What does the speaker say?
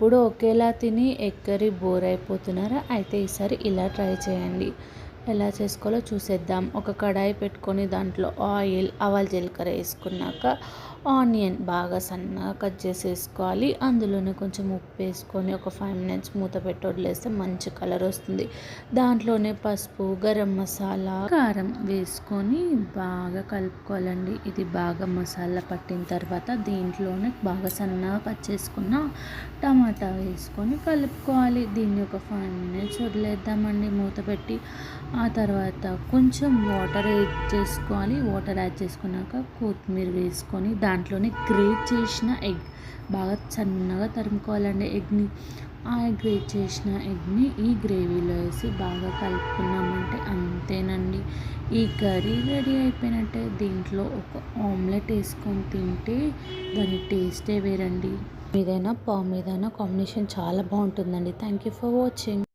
ఎప్పుడూ ఒకేలా తిని ఎగ్ కర్రీ బోర్ అయిపోతున్నారా? అయితే ఈసారి ఇలా ట్రై చేయండి. ఎలా చేసుకోవాలో చూసేద్దాం. ఒక కడాయి పెట్టుకొని దాంట్లో ఆయిల్, ఆవాలు, జీలకర్ర వేసుకున్నాక ఆనియన్ బాగా సన్నగా కట్ చేసి వేసుకోవాలి. అందులోనే కొంచెం ఉప్పు వేసుకొని ఒక 5 మినిట్స్ మూత పెట్టి వదిలేస్తే మంచి కలర్ వస్తుంది. దాంట్లోనే పసుపు, గరం మసాలా, కారం వేసుకొని బాగా కలుపుకోవాలండి. ఇది బాగా మసాలా పట్టిన తర్వాత దీంట్లోనే బాగా సన్నగా కట్ చేసుకున్న టమాటా వేసుకొని కలుపుకోవాలి. దీన్ని ఒక 5 మినిట్స్ వదిలేద్దామండి మూత పెట్టి. ఆ తర్వాత కొంచెం వాటర్ యాడ్ చేసుకోవాలి. వాటర్ యాడ్ చేసుకున్నాక కొత్తిమీర వేసుకొని దాంట్లోనే గ్రేట్ చేసిన ఎగ్ బాగా సన్నగా తరుముకోవాలండి ఎగ్ని. ఆ గ్రేట్ చేసిన ఎగ్ని ఈ గ్రేవీలో వేసి బాగా కలుపుకున్నామంటే అంతేనండి, ఈ కర్రీ రెడీ అయిపోయినట్టే. దీంట్లో ఒక ఆమ్లెట్ వేసుకొని తింటే దాని టేస్టే వేరండి. మీదైనా పావు మీదైనా కాంబినేషన్ చాలా బాగుంటుందండి. Thank you for watching.